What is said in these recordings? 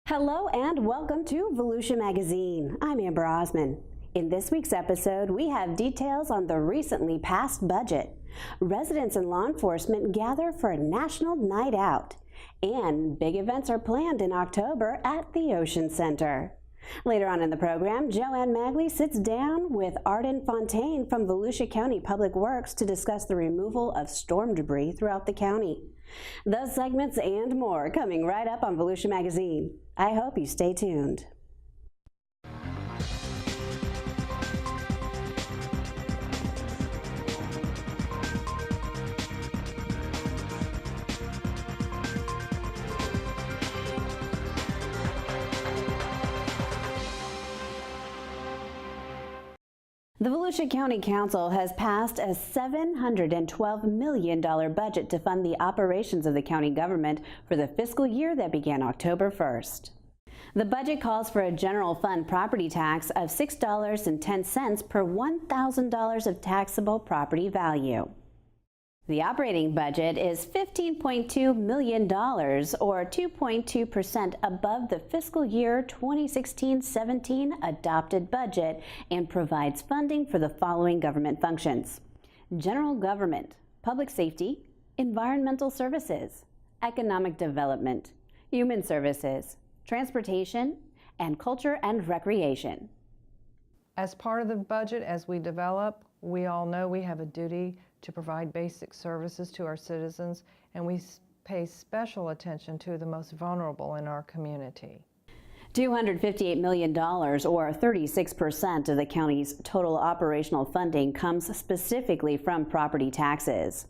Hello and welcome to Volusia Magazine. I'm Amber Osman. In this week's episode, we have details on the recently passed budget. Residents and law enforcement gather for a national night out. And big events are planned in October at the Ocean Center. Later on in the program, Joanne Magley sits down with Arden Fontaine from Volusia County Public Works to discuss the removal of storm debris throughout the county. Those segments and more coming right up on Volusia Magazine. I hope you stay tuned. The Volusia County Council has passed a $712 million budget to fund the operations of the county government for the fiscal year that began October 1st. The budget calls for a general fund property tax of $6.10 per $1,000 of taxable property value. The operating budget is $15.2 million, or 2.2% above the fiscal year 2016-17 adopted budget, and provides funding for the following government functions: general government, public safety, environmental services, economic development, human services, transportation, and culture and recreation. As part of the budget, as we develop, we all know we have a duty to provide basic services to our citizens, and we pay special attention to the most vulnerable in our community. $258 million, or 36% of the county's total operational funding, comes specifically from property taxes.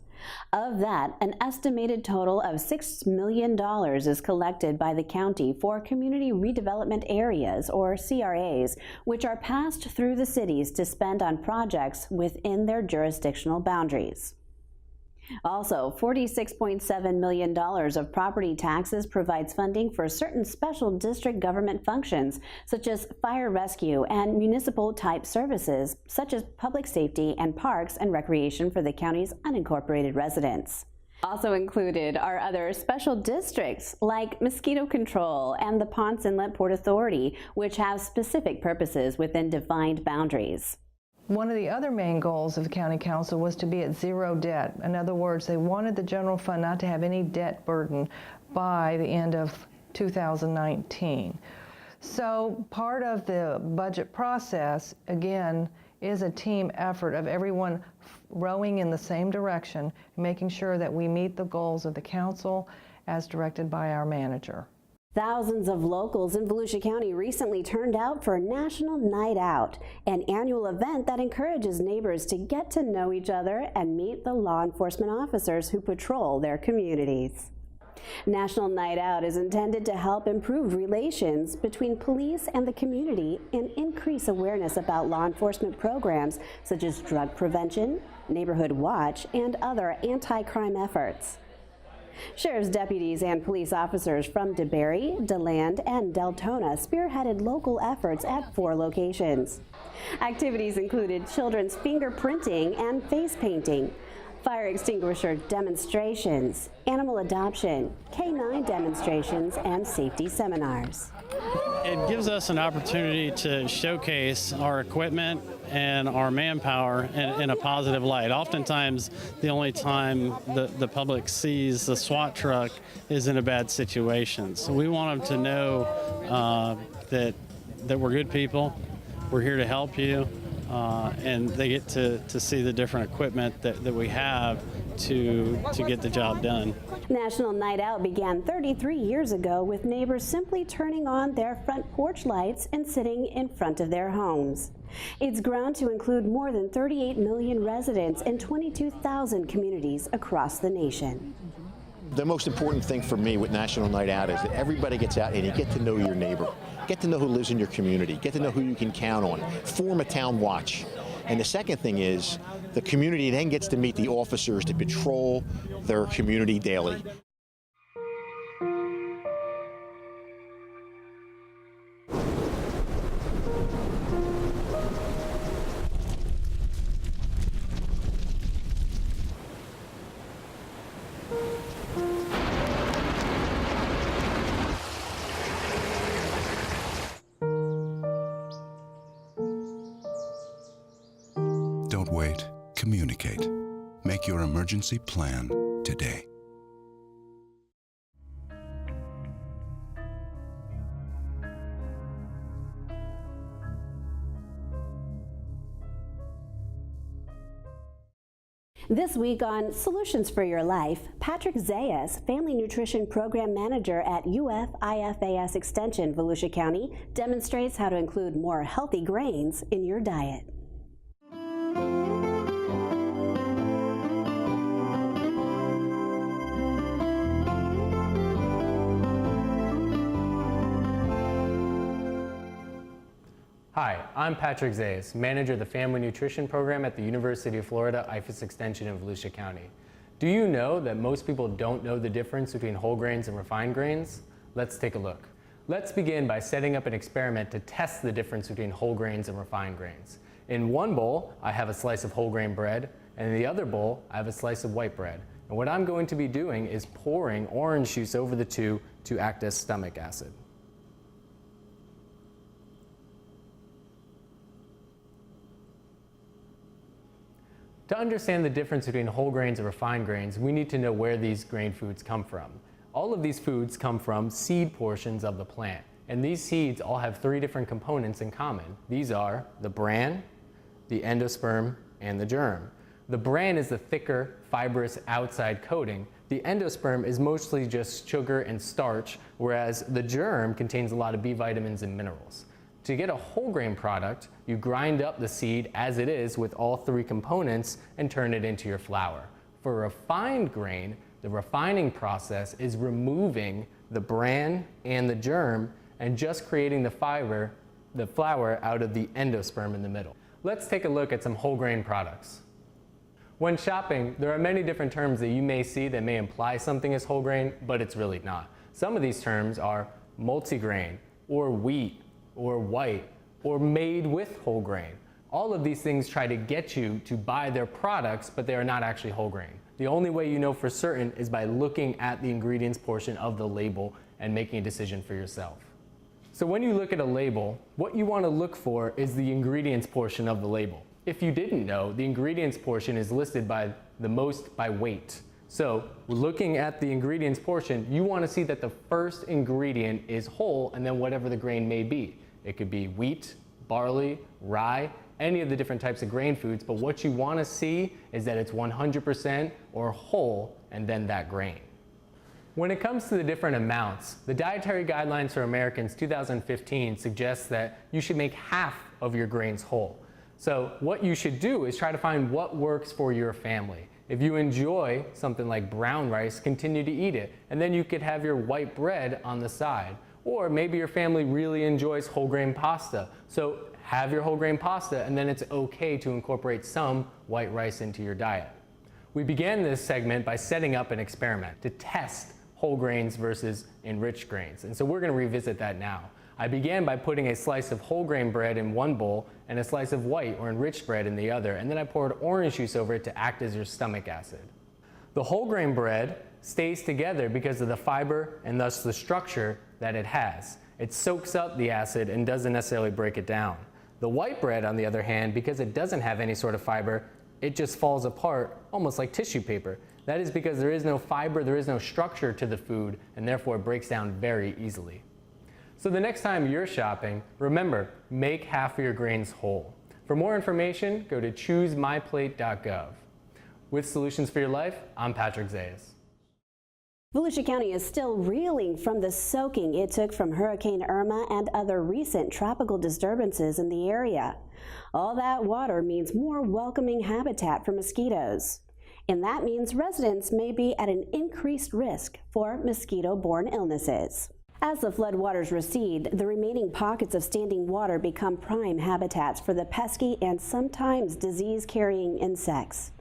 Of that, an estimated total of $6 million is collected by the county for community redevelopment areas, or CRAs, which are passed through the cities to spend on projects within their jurisdictional boundaries. Also, $46.7 million of property taxes provides funding for certain special district government functions, such as fire rescue and municipal-type services, such as public safety and parks and recreation for the county's unincorporated residents. Also included are other special districts like mosquito control and the Ponce Inlet Port Authority, which have specific purposes within defined boundaries. One of the other main goals of the County Council was to be at zero debt. In other words, they wanted the general fund not to have any debt burden by the end of 2019. So part of the budget process, again, is a team effort of everyone rowing in the same direction, making sure that we meet the goals of the council as directed by our manager. Thousands of locals in Volusia County recently turned out for National Night Out, an annual event that encourages neighbors to get to know each other and meet the law enforcement officers who patrol their communities. National Night Out is intended to help improve relations between police and the community and increase awareness about law enforcement programs such as drug prevention, neighborhood watch, and other anti-crime efforts. Sheriff's deputies and police officers from DeBary, DeLand, and Deltona spearheaded local efforts at 4 locations. Activities included children's fingerprinting and face painting, fire extinguisher demonstrations, animal adoption, K-9 demonstrations, and safety seminars. It gives us an opportunity to showcase our equipment and our manpower in a positive light. Oftentimes, the only time the public sees the SWAT truck is in a bad situation. So we want them to know that we're good people, we're here to help you, and they get to see the different equipment that we have to get the job done. National Night Out began 33 years ago with neighbors simply turning on their front porch lights and sitting in front of their homes. It's grown to include more than 38 million residents in 22,000 communities across the nation. The most important thing for me with National Night Out is that everybody gets out and you get to know your neighbor. Get to know who lives in your community. Get to know who you can count on. Form a town watch. And the second thing is the community then gets to meet the officers to patrol their community daily. Don't wait. Communicate. Make your emergency plan today. This week on Solutions for Your Life, Patrick Zayas, Family Nutrition Program Manager at UF-IFAS Extension, Volusia County, demonstrates how to include more healthy grains in your diet. Hi, I'm Patrick Zayas, Manager of the Family Nutrition Program at the University of Florida IFAS Extension in Volusia County. Do you know that most people don't know the difference between whole grains and refined grains? Let's take a look. Let's begin by setting up an experiment to test the difference between whole grains and refined grains. In one bowl, I have a slice of whole grain bread, and in the other bowl, I have a slice of white bread. And what I'm going to be doing is pouring orange juice over the two to act as stomach acid. To understand the difference between whole grains and refined grains, we need to know where these grain foods come from. All of these foods come from seed portions of the plant, and these seeds all have three different components in common. These are the bran, the endosperm, and the germ. The bran is the thicker, fibrous outside coating. The endosperm is mostly just sugar and starch, whereas the germ contains a lot of B vitamins and minerals. To get a whole grain product, you grind up the seed as it is with all three components and turn it into your flour. For refined grain, the refining process is removing the bran and the germ and just creating the flour out of the endosperm in the middle. Let's take a look at some whole grain products. When shopping, there are many different terms that you may see that may imply something is whole grain, but it's really not. Some of these terms are multigrain, or wheat, or white, or made with whole grain. All of these things try to get you to buy their products, but they are not actually whole grain. The only way you know for certain is by looking at the ingredients portion of the label and making a decision for yourself. So when you look at a label, what you want to look for is the ingredients portion of the label. If you didn't know, the ingredients portion is listed by the most by weight. So looking at the ingredients portion, you want to see that the first ingredient is whole and then whatever the grain may be. It could be wheat, barley, rye, any of the different types of grain foods, but what you want to see is that it's 100% or whole and then that grain. When it comes to the different amounts, the Dietary Guidelines for Americans 2015 suggests that you should make half of your grains whole. So what you should do is try to find what works for your family. If you enjoy something like brown rice, continue to eat it, and then you could have your white bread on the side. Or maybe your family really enjoys whole grain pasta, so have your whole grain pasta, and then it's okay to incorporate some white rice into your diet. We began this segment by setting up an experiment to test whole grains versus enriched grains, and so we're going to revisit that now. I began by putting a slice of whole grain bread in one bowl and a slice of white or enriched bread in the other, and then I poured orange juice over it to act as your stomach acid. The whole grain bread stays together because of the fiber and thus the structure that it has. It soaks up the acid and doesn't necessarily break it down. The white bread, on the other hand, because it doesn't have any sort of fiber, it just falls apart almost like tissue paper. That is because there is no fiber, there is no structure to the food, and therefore it breaks down very easily. So the next time you're shopping, remember, make half of your grains whole. For more information, go to choosemyplate.gov. With Solutions for Your Life, I'm Patrick Zayas. Volusia County is still reeling from the soaking it took from Hurricane Irma and other recent tropical disturbances in the area. All that water means more welcoming habitat for mosquitoes. And that means residents may be at an increased risk for mosquito-borne illnesses. As the floodwaters recede, the remaining pockets of standing water become prime habitats for the pesky and sometimes disease-carrying insects.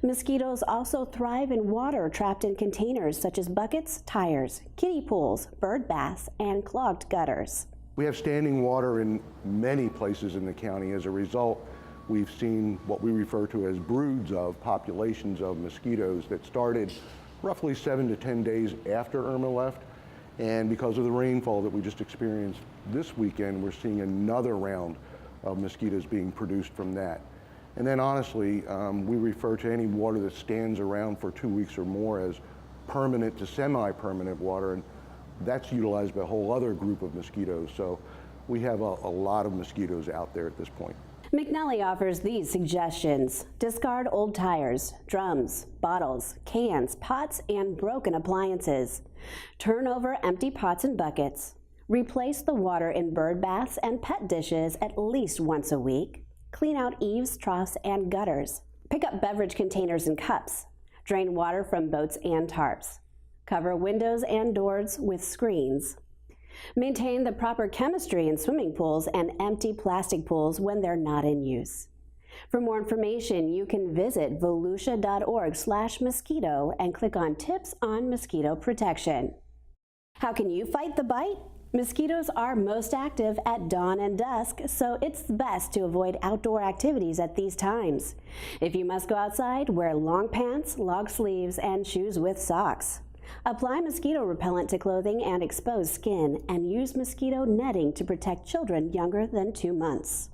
Mosquitoes also thrive in water trapped in containers such as buckets, tires, kiddie pools, bird baths, and clogged gutters. We have standing water in many places in the county. As a result, we've seen what we refer to as broods of populations of mosquitoes that started roughly 7 to 10 days after Irma left. And because of the rainfall that we just experienced this weekend, we're seeing another round of mosquitoes being produced from that. And then honestly, we refer to any water that stands around for 2 weeks or more as permanent to semi-permanent water, and that's utilized by a whole other group of mosquitoes. So we have a lot of mosquitoes out there at this point. McNally offers these suggestions. Discard old tires, drums, bottles, cans, pots, and broken appliances. Turn over empty pots and buckets. Replace the water in bird baths and pet dishes at least once a week. Clean out eaves, troughs, and gutters. Pick up beverage containers and cups. Drain water from boats and tarps. Cover windows and doors with screens. Maintain the proper chemistry in swimming pools and empty plastic pools when they're not in use. For more information, you can visit volusia.org/mosquito and click on Tips on Mosquito Protection. How can you fight the bite? Mosquitoes are most active at dawn and dusk, so it's best to avoid outdoor activities at these times. If you must go outside, wear long pants, long sleeves, and shoes with socks. Apply mosquito repellent to clothing and exposed skin, and use mosquito netting to protect children younger than 2 months.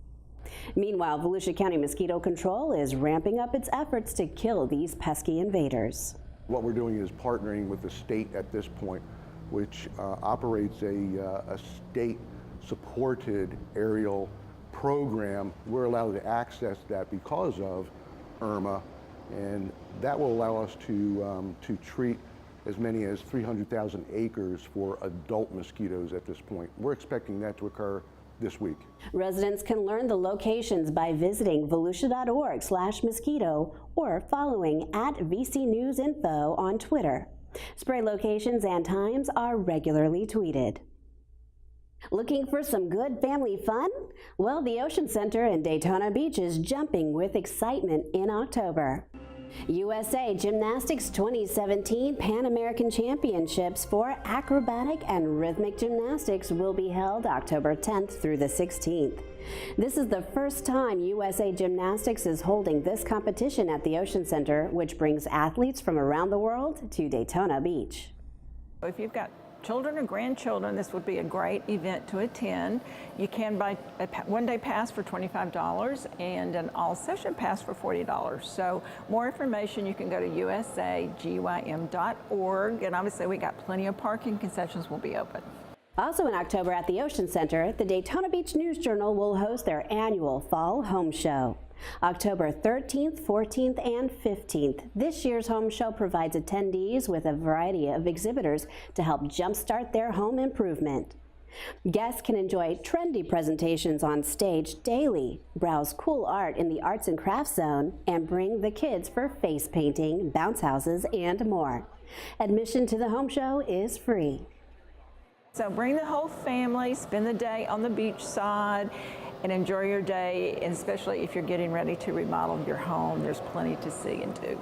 Meanwhile, Volusia County Mosquito Control is ramping up its efforts to kill these pesky invaders. What we're doing is partnering with the state at this point, which operates a state-supported aerial program. We're allowed to access that because of Irma, and that will allow us to treat as many as 300,000 acres for adult mosquitoes at this point. We're expecting that to occur this week. Residents can learn the locations by visiting volusia.org/mosquito or following @VCNewsInfo on Twitter. Spray locations and times are regularly tweeted. Looking for some good family fun? Well, the Ocean Center in Daytona Beach is jumping with excitement in October. USA Gymnastics 2017 Pan American Championships for acrobatic and rhythmic gymnastics will be held October 10th through the 16th. This is the first time USA Gymnastics is holding this competition at the Ocean Center, which brings athletes from around the world to Daytona Beach. If you've got children or grandchildren, this would be a great event to attend. You can buy a one-day pass for $25 and an all-session pass for $40. So more information, you can go to usagym.org, and obviously we got plenty of parking. Concessions will be open. Also in October at the Ocean Center, the Daytona Beach News Journal will host their annual Fall Home Show. October 13th, 14th, and 15th. This year's home show provides attendees with a variety of exhibitors to help jumpstart their home improvement. Guests can enjoy trendy presentations on stage daily, browse cool art in the Arts and Crafts Zone, and bring the kids for face painting, bounce houses, and more. Admission to the home show is free. So bring the whole family, spend the day on the beach side, and enjoy your day, and especially if you're getting ready to remodel your home, there's plenty to see and do.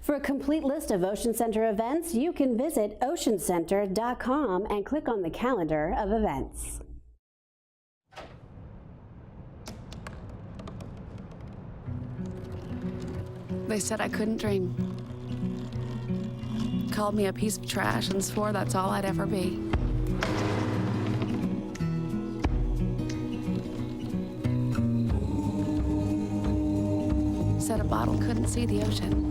For a complete list of Ocean Center events, you can visit oceancenter.com and click on the calendar of events. They said I couldn't dream. Called me a piece of trash and swore that's all I'd ever be. Said a bottle couldn't see the ocean.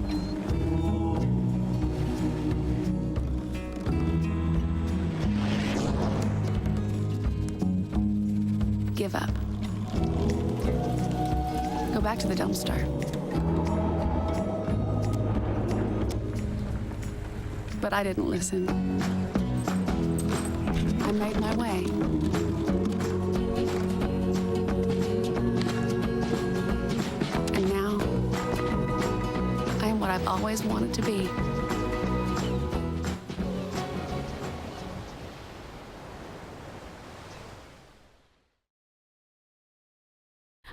Give up. Go back to the dumpster. But I didn't listen. I made my way. I've always wanted to be.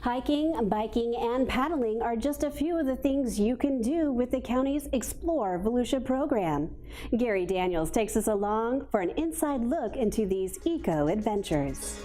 Hiking, biking, and paddling are just a few of the things you can do with the county's Explore Volusia program. Gary Daniels takes us along for an inside look into these eco-adventures.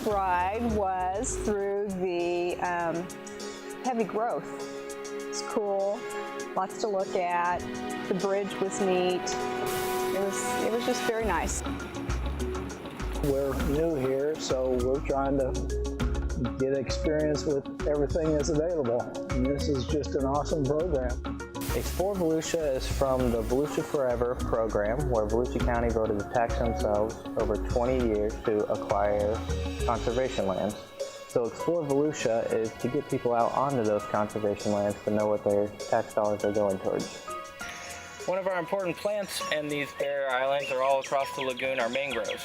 ride was through the heavy growth. It's cool, lots to look at. The bridge was neat. It was just very nice. We're new here, so we're trying to get experience with everything that's available. And this is just an awesome program. Explore Volusia is from the Volusia Forever program, where Volusia County voted to tax themselves over 20 years to acquire conservation lands. So Explore Volusia is to get people out onto those conservation lands to know what their tax dollars are going towards. One of our important plants in these barrier islands are all across the lagoon are mangroves.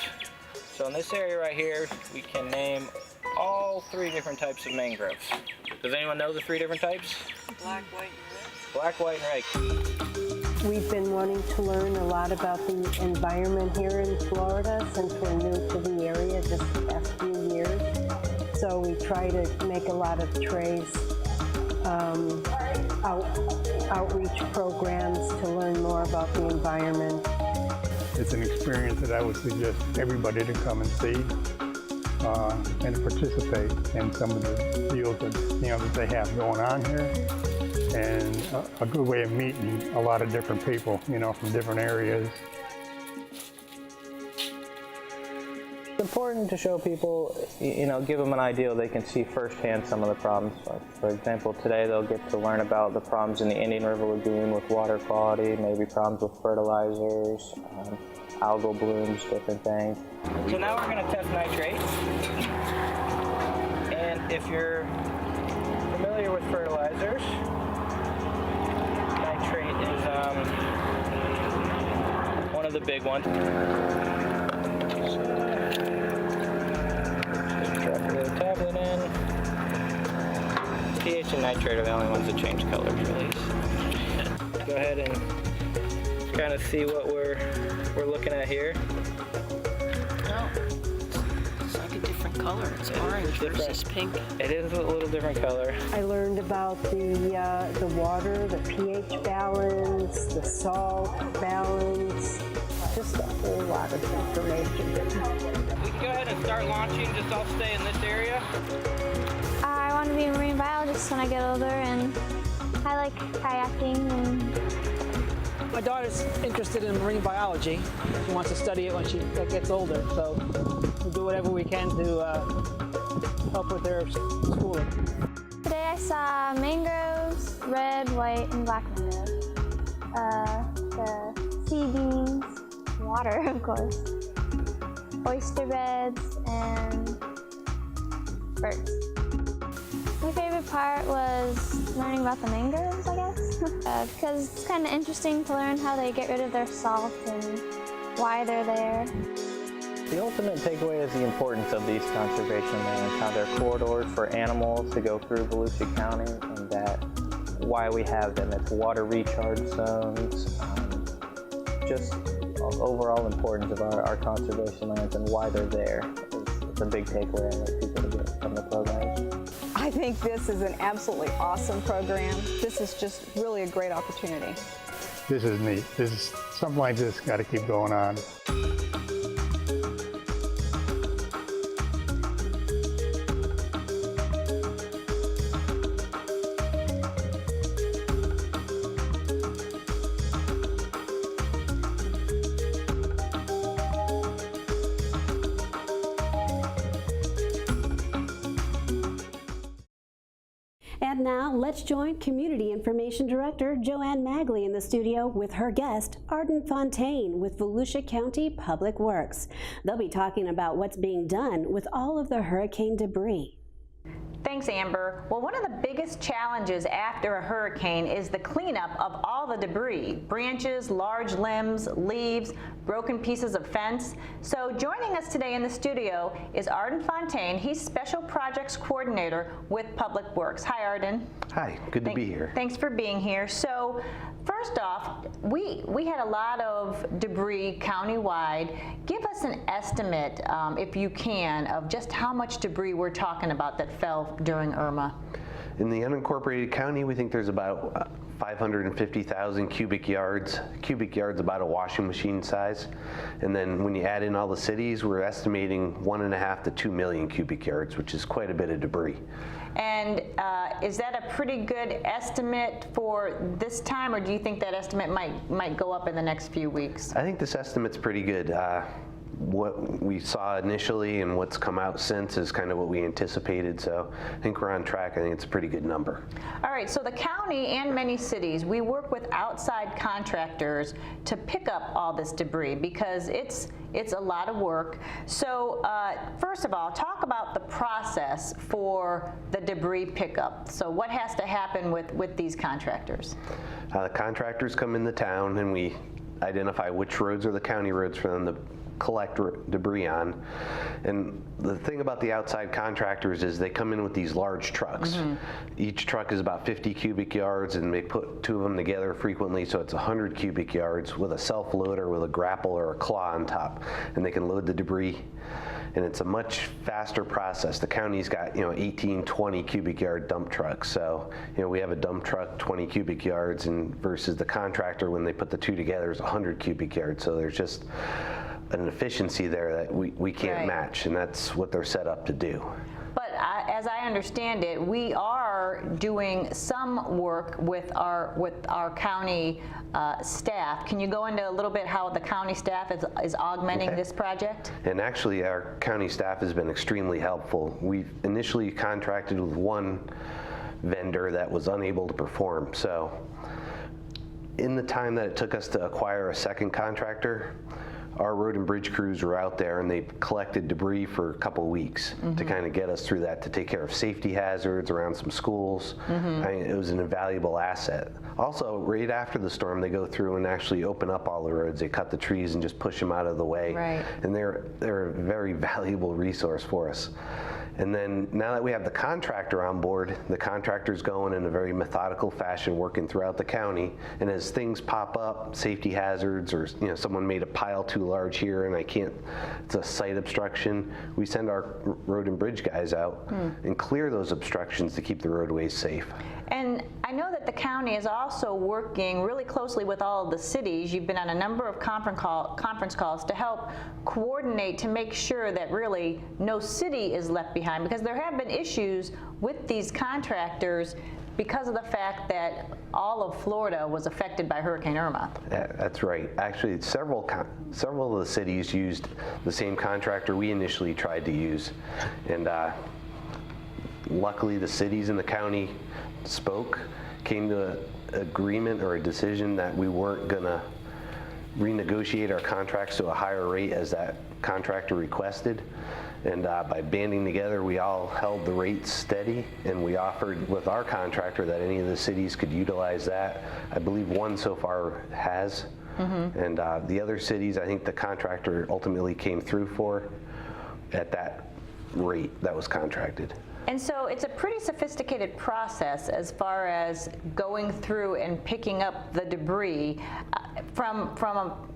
So in this area right here, we can name all 3 different types of mangroves. Does anyone know the 3 different types? Black, white, and red. Black, white, and red. We've been wanting to learn a lot about the environment here in Florida since we're new to the area just the past few years. So we try to make a lot of trays, outreach programs to learn more about the environment. It's an experience that I would suggest everybody to come and see and participate in some of the deals that, that they have going on here. And a good way of meeting a lot of different people, from different areas. It's important to show people, give them an idea they can see firsthand some of the problems. Like, for example, today they'll get to learn about the problems in the Indian River Lagoon with water quality, maybe problems with fertilizers, algal blooms, different things. So now we're going to test nitrate. And if you're familiar with fertilizers, nitrate is one of the big ones. Drop a little tablet in. pH and nitrate are the only ones that change colors, really. Go ahead and kind of see what we're looking at here. No, it's like a different color. It's orange versus pink. It is a little different color. I learned about the water, the pH balance, the salt balance, just a whole lot of information. We can go ahead and start launching. Just I'll stay in this area. I want to be a marine biologist when I get older, and I like kayaking. And my daughter's interested in marine biology. She wants to study it when she gets older, so we'll do whatever we can to help with her schooling. Today I saw mangroves, red, white, and black mangroves. The sea beans, water, of course, oyster beds, and birds. My favorite part was learning about the mangroves, I guess, because it's kind of interesting to learn how they get rid of their salt and why they're there. The ultimate takeaway is the importance of these conservation lands, how they're corridors for animals to go through Volusia County, and that why we have them. It's water recharge zones, just overall importance of our conservation lands and why they're there. It's a big takeaway I want people to get from the program. I think this is an absolutely awesome program. This is just really a great opportunity. This is neat. This is something like this got to keep going on. And now let's join Community Information Director Joanne Magley in the studio with her guest, Arden Fontaine with Volusia County Public Works. They'll be talking about what's being done with all of the hurricane debris. Thanks, Amber. Well, one of the biggest challenges after a hurricane is the cleanup of all the debris, branches, large limbs, leaves, broken pieces of fence. So joining us today in the studio is Arden Fontaine. He's Special Projects Coordinator with Public Works. Hi, Arden. Hi, good to be here. Thanks for being here. So first off, we had a lot of debris countywide. Give us an estimate, if you can, of just how much debris we're talking about that fell during Irma. In the unincorporated county, we think there's about 550,000 cubic yards. Cubic yards about a washing machine size. And then when you add in all the cities, we're estimating 1.5 to 2 million cubic yards, which is quite a bit of debris. And is that a pretty good estimate for this time, or do you think that estimate might go up in the next few weeks? I think this estimate's pretty good. What we saw initially and what's come out since is kind of what we anticipated, so I think we're on track. I think it's a pretty good number. All right, so the county and many cities, we work with outside contractors to pick up all this debris because it's a lot of work. So first of all, talk about the process for the debris pickup. So what has to happen with these contractors? The contractors come into town and we identify which roads are the county roads for them to collect debris on. And the thing about the outside contractors is they come in with these large trucks. Mm-hmm. Each truck is about 50 cubic yards, and they put two of them together frequently, so it's 100 cubic yards with a self-loader with a grapple or a claw on top, and they can load the debris. And it's a much faster process. The county's got 18, 20 cubic yard dump trucks. So we have a dump truck 20 cubic yards, and versus the contractor when they put the two together is 100 cubic yards. So there's just an efficiency there that we can't match, and that's what they're set up to do. But as I understand it, we are doing some work with our county staff. Can you go into a little bit how the county staff is augmenting this project? And actually, our county staff has been extremely helpful. We initially contracted with one vendor that was unable to perform. So in the time that it took us to acquire a second contractor, our road and bridge crews were out there and they collected debris for a couple of weeks to kind of get us through that, to take care of safety hazards around some schools. I mean, it was an invaluable asset. Also, right after the storm, they go through and actually open up all the roads. They cut the trees and just push them out of the way. Right. And they're a very valuable resource for us. And then now that we have the contractor on board, the contractor's going in a very methodical fashion, working throughout the county. And as things pop up, safety hazards, or someone made a pile too large here and it's a site obstruction, we send our road and bridge guys out and clear those obstructions to keep the roadways safe. And I know that the county is also working really closely with all of the cities. You've been on a number of conference calls to help coordinate to make sure that really no city is left behind, because there have been issues with these contractors because of the fact that all of Florida was affected by Hurricane Irma. That's right. Actually, several of the cities used the same contractor we initially tried to use. And luckily, the cities in the county came to an agreement or a decision that we weren't going to renegotiate our contracts to a higher rate as that contractor requested. And by banding together, we all held the rates steady, and we offered with our contractor that any of the cities could utilize that. I believe one so far has. And the other cities, I think the contractor ultimately came through for at that rate that was contracted. And so it's a pretty sophisticated process as far as going through and picking up the debris. From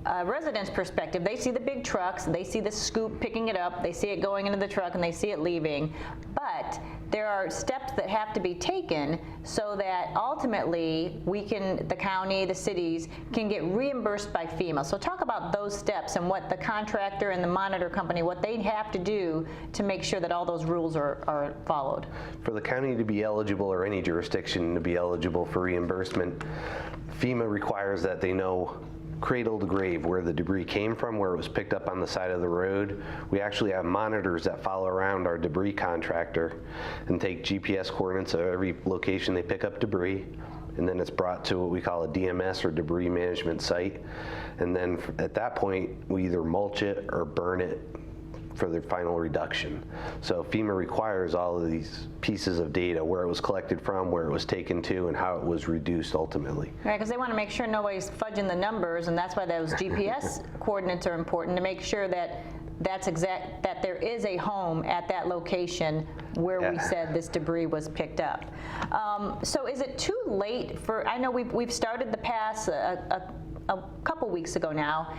a resident's perspective, they see the big trucks, they see the scoop picking it up, they see it going into the truck, and they see it leaving. But there are steps that have to be taken so that ultimately the county, the cities, can get reimbursed by FEMA. So talk about those steps and what the contractor and the monitor company, what they have to do to make sure that all those rules are followed. For the county to be eligible, or any jurisdiction to be eligible for reimbursement, FEMA requires that they know cradle to grave where the debris came from, where it was picked up on the side of the road. We actually have monitors that follow around our debris contractor and take GPS coordinates of every location they pick up debris, and then it's brought to what we call a DMS, or debris management site. And then at that point, we either mulch it or burn it for the final reduction. So FEMA requires all of these pieces of data, where it was collected from, where it was taken to, and how it was reduced ultimately. Right, because they want to make sure nobody's fudging the numbers, and that's why those GPS coordinates are important, to make sure that that there is a home at that location where we said this debris was picked up. So is it too late for, I know we've started the pass a couple weeks ago now.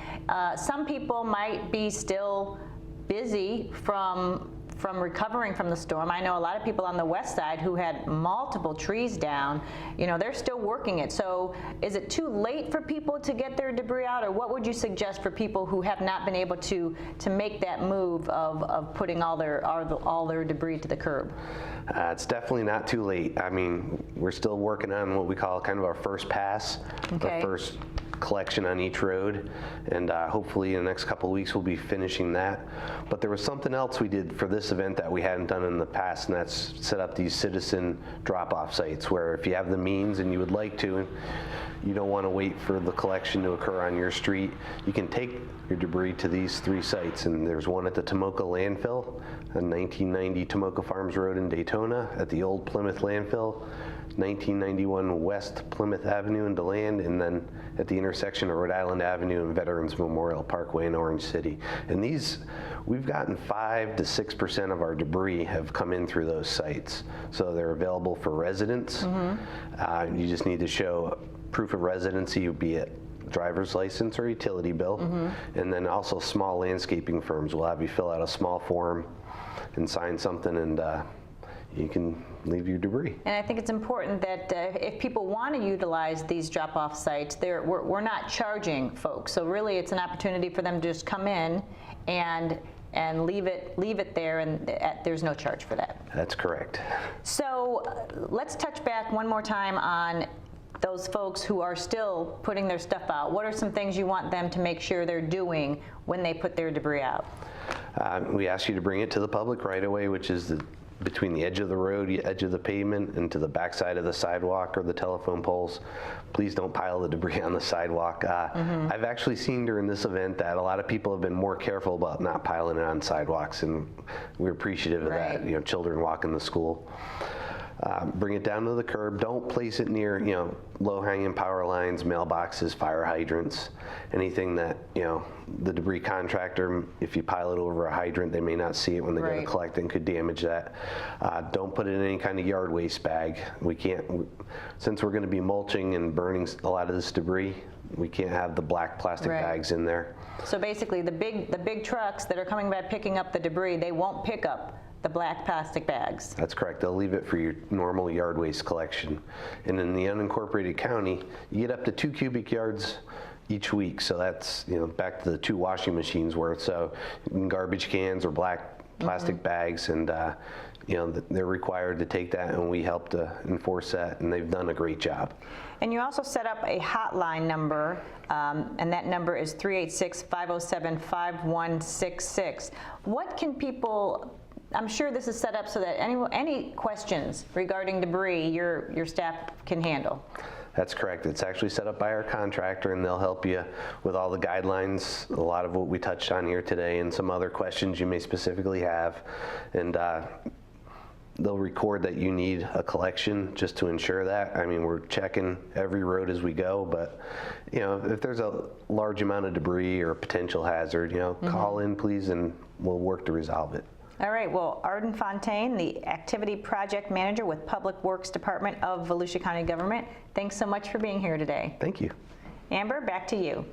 Some people might be still busy from from recovering from the storm. I know a lot of people on the west side who had multiple trees down, you know, they're still working it. So is it too late for people to get their debris out, or what would you suggest for people who have not been able to make that move of putting all their debris to the curb? It's definitely not too late. I mean, we're still working on what we call kind of our first pass, our first collection on each road, and hopefully in the next couple of weeks we'll be finishing that. But there was something else we did for this event that we hadn't done in the past, and that's set up these citizen drop-off sites where if you have the means and you would like to, you don't want to wait for the collection to occur on your street, you can take your debris to these 3 sites. And there's one at the Tomoka landfill on 1990 Tomoka Farms Road in Daytona, at the old Plymouth landfill, 1991 West Plymouth Avenue in DeLand, and then at the intersection of Rhode Island Avenue and Veterans Memorial Parkway in Orange City. And these, we've gotten 5 to 6% of our debris have come in through those sites. So they're available for residents. You just need to show proof of residency, be it driver's license or utility bill. And then also small landscaping firms will have you fill out a small form and sign something, and you can leave your debris. And I think it's important that if people want to utilize these drop-off sites, we're not charging folks. So really it's an opportunity for them to just come in and leave it there, and there's no charge for that. That's correct. So let's touch back one more time on those folks who are still putting their stuff out. What are some things you want them to make sure they're doing when they put their debris out? We ask you to bring it to the public right away, which is between the edge of the road, the edge of the pavement, and to the backside of the sidewalk or the telephone poles. Please don't pile the debris on the sidewalk. I've actually seen during this event that a lot of people have been more careful about not piling it on sidewalks, and we're appreciative of that. You know, children walking to school. Bring it down to the curb. Don't place it near, you know, low-hanging power lines, mailboxes, fire hydrants, anything that, you know, the debris contractor, if you pile it over a hydrant, they may not see it when they go to collect it and could damage that. Don't put it in any kind of yard waste bag. We can't, since we're going to be mulching and burning a lot of this debris, we can't have the black plastic bags in there. So basically the big trucks that are coming by picking up the debris, they won't pick up the black plastic bags. That's correct. They'll leave it for your normal yard waste collection. And in the unincorporated county, you get up to 2 cubic yards each week. So that's, you know, back to the 2 washing machines worth. So garbage cans or black plastic bags, and you know, they're required to take that, and we help to enforce that, and they've done a great job. And you also set up a hotline number, and that number is 386-507-5166. What can people, I'm sure this is set up so that any questions regarding debris your staff can handle. That's correct. It's actually set up by our contractor, and they'll help you with all the guidelines, a lot of what we touched on here today, and some other questions you may specifically have. And they'll record that you need a collection just to ensure that. I mean, we're checking every road as we go, but you know, if there's a large amount of debris or a potential hazard, you know, call in please, and we'll work to resolve it. All right, well, Arden Fontaine, the Activity Project Manager with Public Works Department of Volusia County Government, thanks so much for being here today. Thank you. Amber, back to you.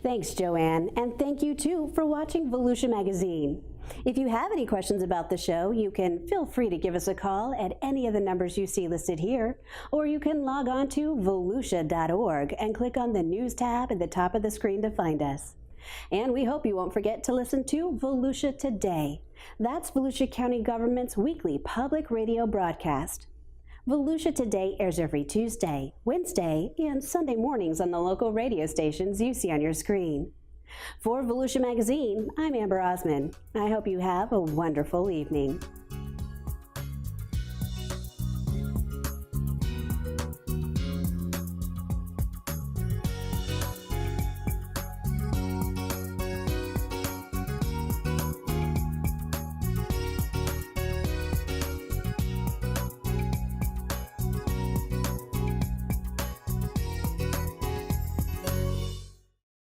Thanks, Joanne, and thank you too for watching Volusia Magazine. If you have any questions about the show, you can feel free to give us a call at any of the numbers you see listed here, or you can log on to volusia.org and click on the News tab at the top of the screen to find us. And we hope you won't forget to listen to Volusia Today. That's Volusia County Government's weekly public radio broadcast. Volusia Today airs every Tuesday, Wednesday, and Sunday mornings on the local radio stations you see on your screen. For Volusia Magazine, I'm Amber Osmond. I hope you have a wonderful evening.